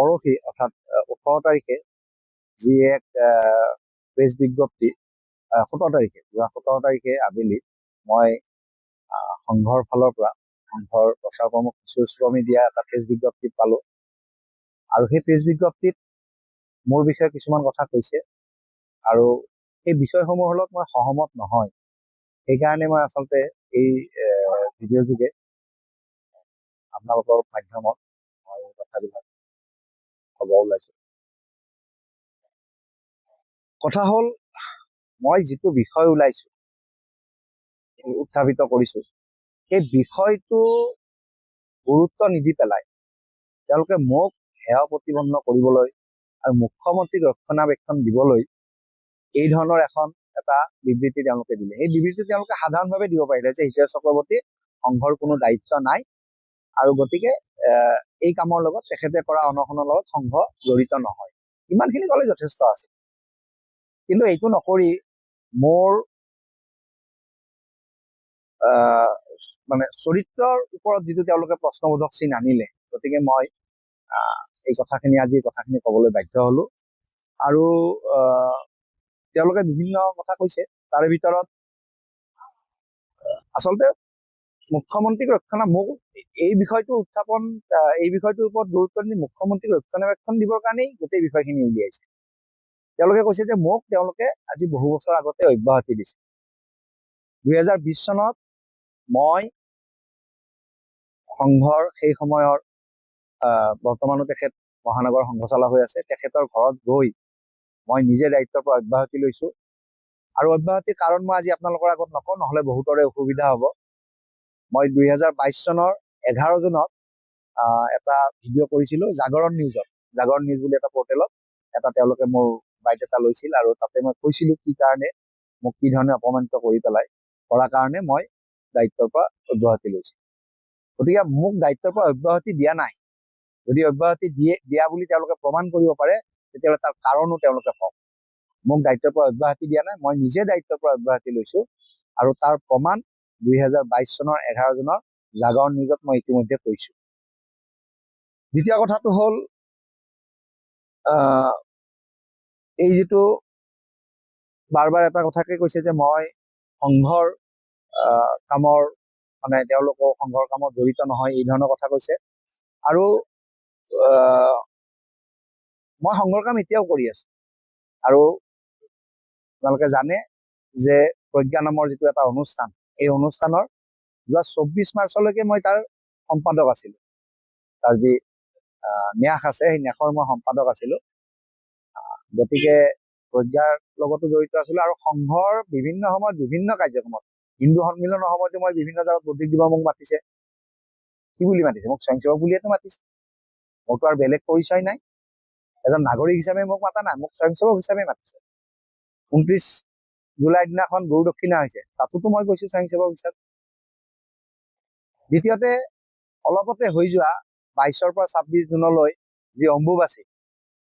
পৰহি অৰ্থাৎ 18 তাৰিখে যি এক প্ৰেছ বিজ্ঞপ্তি 17 তাৰিখে যোৱা 17 তাৰিখে আবেলি মই সংঘৰ ফালৰ পৰা সংঘৰ প্ৰচাৰ প্ৰমুখ কিশোৰ শ্ৰমী দিয়া এটা প্ৰেছ বিজ্ঞপ্তিত পালো আৰু সেই প্ৰেছ বিজ্ঞপ্তিত মোৰ বিষয়ে কিছুমান কথা কৈছে আৰু সেই বিষয়সমূহৰ লগত মই সহমত নহয়। সেইকাৰণে মই আচলতে এই ভিডিঅ' যোগে আপোনালোকৰ মাধ্যমত মই কথাবিলাক ক'ব ওলাইছো। কথা হ'ল, মই যিটো বিষয় ওলাইছো উত্থাপিত কৰিছো সেই বিষয়টো গুৰুত্ব নিদি পেলাই তেওঁলোকে মোক হেয় প্ৰতিপন্ন কৰিবলৈ আৰু মুখ্যমন্ত্ৰীক ৰক্ষণাবেক্ষণ দিবলৈ এই ধৰণৰ এটা বিবৃতি তেওঁলোকে দিলে। সেই বিবৃতি তেওঁলোকে সাধাৰণভাৱে দিব পাৰিলে যে হিতেশ চক্ৰৱৰ্তী সংঘৰ কোনো দায়িত্ব নাই আৰু গতিকে এই কামৰ লগত তেখেতে কৰা অনশনৰ লগত সংঘ জড়িত নহয়, ইমানখিনি ক'লে যথেষ্ট আছে। কিন্তু এইটো নকৰি মোৰ মানে চৰিত্ৰৰ ওপৰত যিটো তেওঁলোকে প্ৰশ্নবোধক চিন আনিলে, গতিকে মই এই কথাখিনি ক'বলৈ বাধ্য হলো। আৰু তেওঁলোকে বিভিন্ন কথা কৈছে, তাৰে ভিতৰত আচলতে মুখ্যমন্ত্ৰীক মোক এই বিষয়টোৰ ওপৰত গুৰুত্ব দি মুখ্যমন্ত্ৰীক ৰক্ষণাবেক্ষণ দিবৰ কাৰণেই গোটেই বিষয়খিনি উলিয়াইছে। তেওঁলোকে কৈছে যে মোক তেওঁলোকে আজি বহু বছৰ আগতে অব্যাহতি দিছে। 2020 চনত মই সংঘৰ সেই সময়ৰ বৰ্তমানো তেখেত মহানগৰ সংঘচালক হৈ আছে, তেখেতৰ ঘৰত গৈ মই নিজে দায়িত্বৰ পৰা অব্যাহতি লৈছো। আৰু অব্যাহতিৰ কাৰণ মই আজি আপোনালোকৰ আগত নকওঁ, নহলে বহুতৰে অসুবিধা হ'ব। মই 2022 চনৰ 11 জুনত এটা ভিডিঅ' কৰিছিলো জাগৰণ নিউজ বুলি এটা পৰ্টেলত তেওঁলোকে মোৰ বাইট এটা লৈছিল আৰু তাতে মই কৈছিলো কি কাৰণে মোক কি ধৰণে অপমানিত কৰাৰ কাৰণে মই দায়িত্বৰ পৰা অব্যাহতি লৈছো। গতিকে মোক দায়িত্বৰ পৰা অব্যাহতি দিয়া নাই। যদি অব্যাহতি দিয়া বুলি তেওঁলোকে প্ৰমাণ কৰিব পাৰে তেতিয়াহ'লে তাৰ কাৰণো তেওঁলোকে কওক। মোক দায়িত্বৰ পৰা অব্যাহতি দিয়া নাই, মই নিজে দায়িত্বৰ পৰা অব্যাহতি লৈছো আৰু তাৰ প্ৰমাণ 2022 চনৰ 11 জুনৰ জাগৰণ নিউজত মই ইতিমধ্যে কৈছো। দ্বিতীয় কথাটো হ'ল, এই যিটো বাৰ এটা কথাকে কৈছে যে মই সংঘৰ কামৰ মানে তেওঁলোকো সংঘৰ কামত জড়িত নহয়, এই ধৰণৰ কথা কৈছে। আৰু মই সংঘৰ কাম এতিয়াও কৰি আছো। আৰু আপোনালোকে জানে যে প্ৰজ্ঞা নামৰ যিটো এটা অনুষ্ঠান, এই অনুষ্ঠানৰ যোৱা 24 মাৰ্চলৈকে মই তাৰ সম্পাদক আছিলো। তাৰ যি ন্যাস আছে সেই ন্যাসৰ মই সম্পাদক আছিলো। গতিকে প্ৰজ্ঞাৰ লগতো জড়িত আছিলো আৰু সংঘৰ বিভিন্ন সময়ত বিভিন্ন কাৰ্যক্ৰমত, হিন্দু সন্মিলনৰ সময়তো মই বিভিন্ন জাগাত প্ৰতীক দিব মোক মাতিছে। কি বুলি মাতিছে? মোক স্বয়ংসেৱক বুলিয়েতো মাতিছে। মোৰতো আৰু বেলেগ পৰিচয় নাই, এজন নাগৰিক হিচাপে মোক মাতা নাই, মোক স্বয়ংসেৱক হিচাপে মাতিছে। 29 জুলাইৰ দিনাখন গুৰু দক্ষিণা হৈছে, তাতোতো মই গৈছো স্বয়ংসেৱক হিচাপে। দ্বিতীয়তে অলপতে হৈ যোৱা 22 পৰা 26 জুনলৈ যি অম্বুবাচী,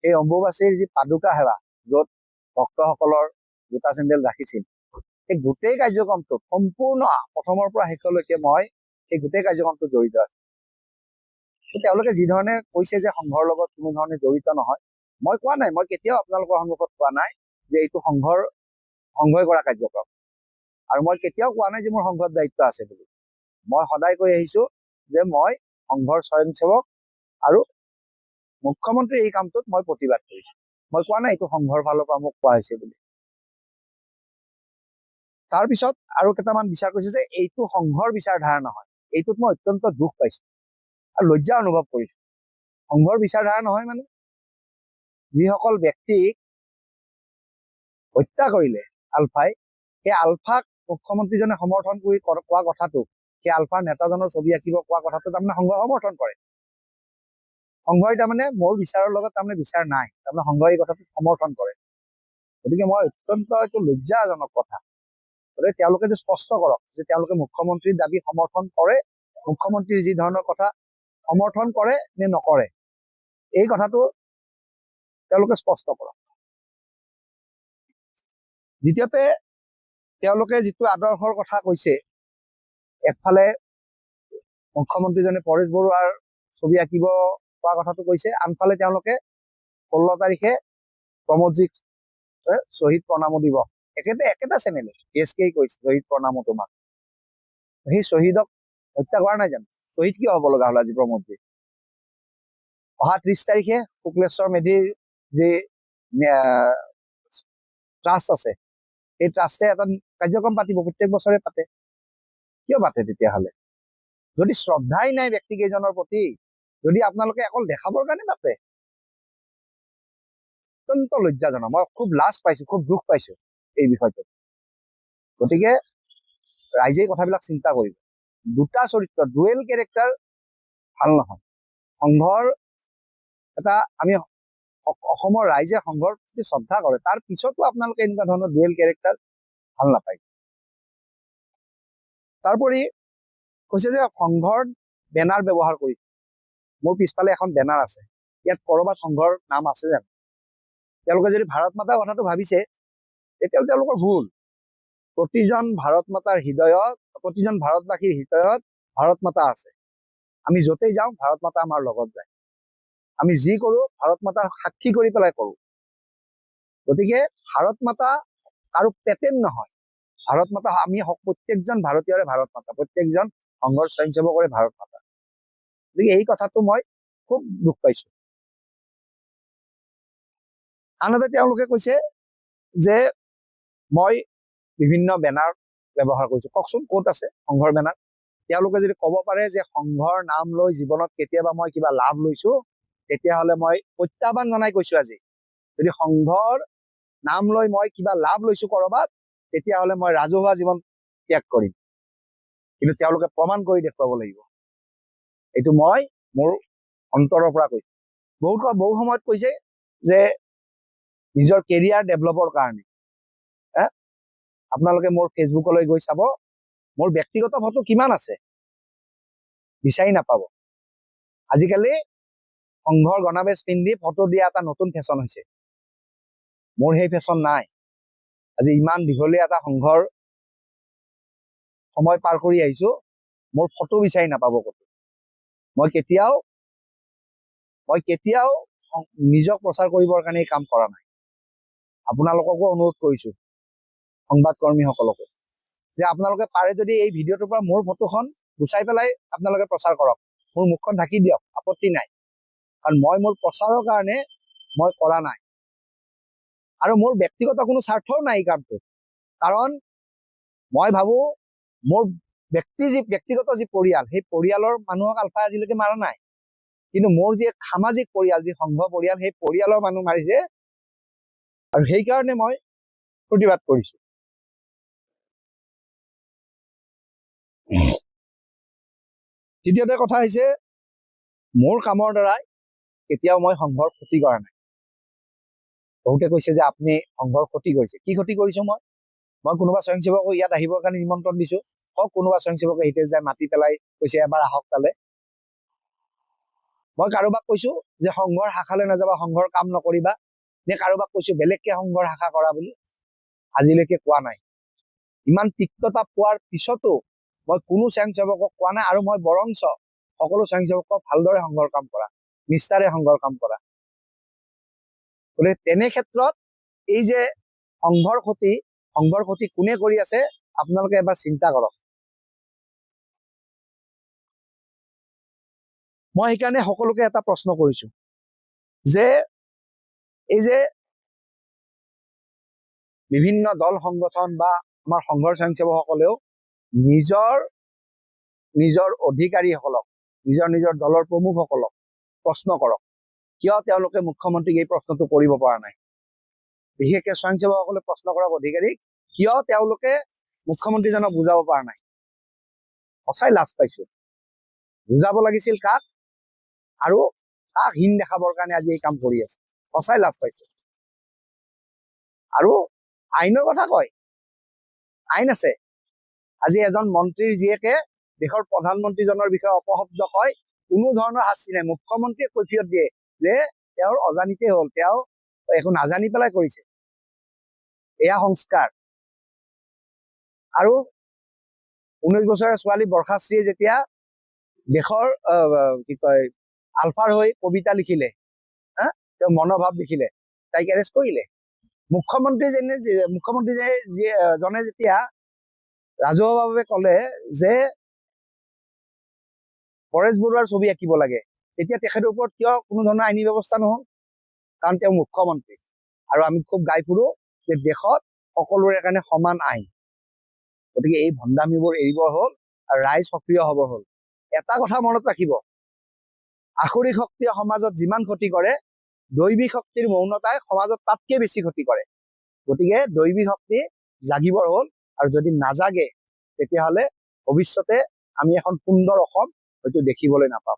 এই অম্বুবাচীৰ যি পাদুকা সেৱা, য'ত ভক্তসকলৰ জোতা চেণ্ডেল ৰাখিছিল, এই গোটেই কাৰ্যক্ৰমটো সম্পূৰ্ণ প্ৰথমৰ পৰা শেষলৈকে মই এই গোটেই কাৰ্যক্ৰমটো জড়িত আছো। তেওঁলোকে যি ধৰণে কৈছে যে সংঘৰ লগত কোনো ধৰণে জড়িত নহয়, মই কোৱা নাই, মই কেতিয়াও আপোনালোকৰ সন্মুখত কোৱা নাই যে এইটো সংঘই কৰা কাৰ্যক্ৰম। আৰু মই কেতিয়াও কোৱা নাই যে মোৰ সংঘত দায়িত্ব আছে বুলি। মই সদায় কৈ আহিছো যে মই সংঘৰ স্বয়ংসেৱক আৰু মুখ্যমন্ত্ৰীৰ এই কামটোত মই প্ৰতিবাদ কৰিছো। মই কোৱা নাই এইটো সংঘৰ ফালৰ পৰা মোক কোৱা হৈছে বুলি। তাৰপিছত আৰু কেইটামান বিচাৰ কৰিছে যে এইটো সংঘৰ বিচাৰধাৰা নহয়, এইটোত মই অত্যন্ত দুখ পাইছো আৰু লজ্জা অনুভৱ কৰিছো। সংঘৰ বিচাৰধাৰা নহয় মানে যিসকল ব্যক্তিক হত্যা কৰিলে আলফাই, সেই আলফাক মুখ্যমন্ত্ৰীজনে সমৰ্থন কৰি কোৱা কথাটো, সেই আলফাৰ নেতাজনৰ ছবি আঁকিব কোৱা কথাটো তাৰমানে সংঘই সমৰ্থন কৰে। সংঘই তাৰমানে মোৰ বিচাৰৰ লগত তাৰমানে বিচাৰ নাই, তাৰমানে সংঘই এই কথাটো সমৰ্থন কৰে। গতিকে মই অত্যন্ত এইটো লজ্জাজনক কথা। গতিকে তেওঁলোকে এইটো স্পষ্ট কৰক যে তেওঁলোকে মুখ্যমন্ত্ৰীৰ দাবী সমৰ্থন কৰে, মুখ্যমন্ত্ৰীৰ যি ধৰণৰ কথা সমৰ্থন কৰে নে নকৰে, এই কথাটো তেওঁলোকে স্পষ্ট কৰক। দ্বিতীয়তে তেওঁলোকে যিটো আদৰ্শৰ কথা কৈছে, একফালে মুখ্যমন্ত্ৰীজনে পৰেশ বৰুৱাৰ ছবি আঁকিব কোৱা কথাটো কৈছে, আনফালে তেওঁলোকে 16 তাৰিখে প্ৰমোদজীক শ্বহীদ প্ৰণামো দিব। একেটা চেনেলে এছকেই কৈছে শ্বহীদ প্ৰণামো তোমাক। সেই শ্বহীদক হত্যা কৰা নাই জানো? শ্বহীদ কিয় হ'ব লগা হ'ল আজি প্ৰমোদজী? অহা 30 তাৰিখে শুক্লেশ্বৰ মেধিৰ যি ট্ৰাষ্ট আছে, এই ট্ৰাষ্টে এটা কাৰ্যক্ৰম পাতিব, প্ৰত্যেক বছৰে পাতে। কিয় পাতে তেতিয়াহ'লে? যদি শ্ৰদ্ধাই নাই ব্যক্তি কেইজনৰ প্ৰতি, যদি আপোনালোকে অকল দেখাবৰ কাৰণে পাতে, অত্যন্ত লজ্জাজনক। মই খুব লাজ পাইছো, খুব দুখ পাইছো এই বিষয়টোত। গতিকে ৰাইজে কথাবিলাক চিন্তা কৰিব। দুটা চৰিত্ৰ, ডুৱেল কেৰেক্টাৰ ভাল নহয়। সংঘৰ এটা আমি অসমৰ ৰাইজে সংঘৰ প্ৰতি শ্ৰদ্ধা কৰে, তাৰ পিছতো আপোনালোকে এনেকুৱা ধৰণৰ ডুৱেল কেৰেক্টাৰ ভাল নাপায়। তাৰোপৰি কৈছে যে সংঘৰ বেনাৰ ব্যৱহাৰ কৰিছে। মোৰ পিছফালে এখন বেনাৰ আছে, ইয়াত কৰবাত সংঘৰ নাম আছে জানো? তেওঁলোকে যদি ভাৰত মাতাৰ কথাটো ভাবিছে তেতিয়াও তেওঁলোকৰ ভুল। প্ৰতিজন ভাৰত মাতাৰ হৃদয়ত, প্ৰতিজন ভাৰতবাসীৰ হৃদয়ত ভাৰত মাতা আছে। আমি য'তেই যাওঁ ভাৰত মাতা আমাৰ লগত যায়। আমি যি কৰো ভাৰত মাতাৰ সাক্ষী কৰি পেলাই কৰো। গতিকে ভাৰত মাতা কাৰো পেটেণ্ট নহয়। ভাৰত মাতা আমি প্ৰত্যেকজন ভাৰতীয়ৰে ভাৰত মাতা, প্ৰত্যেকজন সংঘৰ স্বয়ংসেৱকৰে ভাৰত মাতা। গতিকে এই কথাটো মই খুব দুখ পাইছো। আনহাতে তেওঁলোকে কৈছে যে মই বিভিন্ন বেনাৰ ব্যৱহাৰ কৰিছো। কওকচোন ক'ত আছে সংঘৰ বেনাৰ? তেওঁলোকে যদি ক'ব পাৰে যে সংঘৰ নাম লৈ জীৱনত কেতিয়াবা মই কিবা লাভ লৈছো, তেতিয়াহ'লে মই প্ৰত্যাহ্বান জনাই কৈছো আজি, যদি সংঘৰ নাম লৈ মই কিবা লাভ লৈছো কৰবাত, তেতিয়াহ'লে মই ৰাজহুৱা জীৱন ত্যাগ কৰিম। কিন্তু তেওঁলোকে প্ৰমাণ কৰি দেখুৱাব লাগিব। এইটো মই মোৰ অন্তৰৰ পৰা কৈছো। বহু সময়ত কৈছে যে নিজৰ কেৰিয়াৰ ডেভেলপৰ কাৰণে। আপোনালোকে মোৰ ফেচবুকলৈ গৈ চাব, মোৰ ব্যক্তিগত ফটো কিমান আছে, বিচাৰি নাপাব। আজিকালি সংঘৰ গণাবেজ পিন্ধি ফটো দিয়া এটা নতুন ফেশ্বন হৈছে। মোৰ সেই ফেশ্বন নাই। আজি ইমান দীঘলীয়া এটা সংঘৰ সময় পাৰ কৰি আহিছো, মোৰ ফটো বিচাৰি নাপাব ক'তো। মই কেতিয়াও নিজক প্ৰচাৰ কৰিবৰ কাৰণে কাম কৰা নাই। আপোনালোককো অনুৰোধ কৰিছো, সংবাদ কৰ্মীসকলকো, যে আপোনালোকে পাৰে যদি এই ভিডিঅ'টোৰ পৰা মোৰ ফটোখন গুচাই পেলাই আপোনালোকে প্ৰচাৰ কৰক, মোৰ মুখখন ঢাকি দিয়ক, আপত্তি নাই। কাৰণ মই মোৰ প্ৰচাৰৰ কাৰণে মই কৰা নাই, আৰু মোৰ ব্যক্তিগত কোনো স্বাৰ্থও নাই এই কামটোত। কাৰণ মই ভাবো মোৰ ব্যক্তিগত যি পৰিয়াল, সেই পৰিয়ালৰ মানুহক আলফাই আজিলৈকে মাৰা নাই। কিন্তু মোৰ যি সামাজিক পৰিয়াল, যি সংঘ পৰিয়াল, সেই পৰিয়ালৰ মানুহ মাৰিছে, আৰু সেইকাৰণে মই প্ৰতিবাদ কৰিছো। তৃতীয়তে কথা হৈছে, মোৰ কামৰ দ্বাৰাই কেতিয়াও মই সংঘৰ ক্ষতি কৰা নাই। বহুতে কৈছে যে আপুনি সংঘৰ ক্ষতি কৰিছে। কি ক্ষতি কৰিছো মই কোনোবা স্বয়ংসেৱকক ইয়াত আহিবৰ কাৰণে নিমন্ত্ৰণ দিছো, হওক কোনোবা স্বয়ংসেৱকে হিতেশ যায় মাতি পেলাই কৈছে এবাৰ আহক তালে। মই কাৰোবাক কৈছো যে সংঘৰ শাখালৈ নাযাবা, সংঘৰ কাম নকৰিবা, নে কাৰোবাক কৈছো বেলেগকে সংঘৰ শাখা কৰা বুলি? আজিলৈকে কোৱা নাই। ইমান তিক্ততা পোৱাৰ পিছতো মই কোনো স্বয়ংসেৱকক কোৱা নাই, আৰু মই বৰঞ্চ সকলো স্বয়ংসেৱকক ভালদৰে সংঘৰ কাম কৰা, নিষ্ঠাৰে সংঘৰ কাম কৰা। গতিকে তেনে ক্ষেত্ৰত এই যে সংঘৰ ক্ষতি কোনে কৰি আছে আপোনালোকে এবাৰ চিন্তা কৰক। মই সেইকাৰণে সকলোকে এটা প্ৰশ্ন কৰিছো যে এই যে বিভিন্ন দল সংগঠন বা আমাৰ সংঘৰ স্বয়ংসেৱকসকলেও নিজৰ অধিকাৰীসকলক, নিজৰ দলৰ প্ৰমুখসকলক প্ৰশ্ন কৰক, কিয় তেওঁলোকে মুখ্যমন্ত্ৰীক এই প্ৰশ্নটো কৰিব পৰা নাই। বিশেষকে স্বয়ংসেৱকসকলে প্ৰশ্ন কৰক অধিকাৰীক, কিয় তেওঁলোকে মুখ্যমন্ত্ৰীজনক বুজাব পৰা নাই। সঁচাই লাজ পাইছো। বুজাব লাগিছিল কাক, আৰু কাক হীন দেখাবৰ কাৰণে আজি এই কাম কৰি আছে। সঁচাই লাজ পাইছো। আৰু আইনৰ কথা কয়, আইন আছে। আজি এজন মন্ত্ৰীৰ জীয়েকে দেশৰ প্ৰধানমন্ত্ৰীজনৰ বিষয়ে অপশব্দ কয়, কোনো ধৰণৰ শাস্তি নাই। মুখ্যমন্ত্ৰীয়ে কৈফিয়ত দিয়ে যে তেওঁৰ অজানিতে হ'ল, তেওঁ একো নাজানি পেলাই কৰিছে। এয়া সংস্কাৰ। আৰু 19 বছৰীয়া ছোৱালী বৰ্ষাশ্ৰীয়ে যেতিয়া দেশৰ আলফাৰ হৈ কবিতা লিখিলে, তেওঁ মনোভাৱ লিখিলে, তাইক এৰেষ্ট কৰিলে। মুখ্যমন্ত্ৰী জনে যেতিয়া ৰাজহুৱাভাৱে ক'লে যে পৰেশ বৰুৱাৰ ছবি আঁকিব লাগে, তেতিয়া তেখেতৰ ওপৰত কিয় কোনো ধৰণৰ আইনী ব্যৱস্থা নহল? কাৰণ তেওঁ মুখ্যমন্ত্ৰী। আৰু আমি খুব গাই ফুৰো যে দেশত সকলোৰে কাৰণে সমান আইন। গতিকে এই ভণ্ডামিবোৰ এৰিব হ'ল আৰু ৰাইজ সক্ৰিয় হ'ব হ'ল। এটা কথা মনত ৰাখিব, আসুৰিক শক্তিয়ে সমাজত যিমান ক্ষতি কৰে, দৈৱিক শক্তিৰ মৌনতাই সমাজত তাতকৈ বেছি ক্ষতি কৰে। গতিকে দৈৱিক শক্তি জাগিবৰ হ'ল, আৰু যদি নাজাগে তেতিয়াহ'লে ভৱিষ্যতে আমি এখন সুন্দৰ অসম হয়তো দেখিবলৈ নাপাম।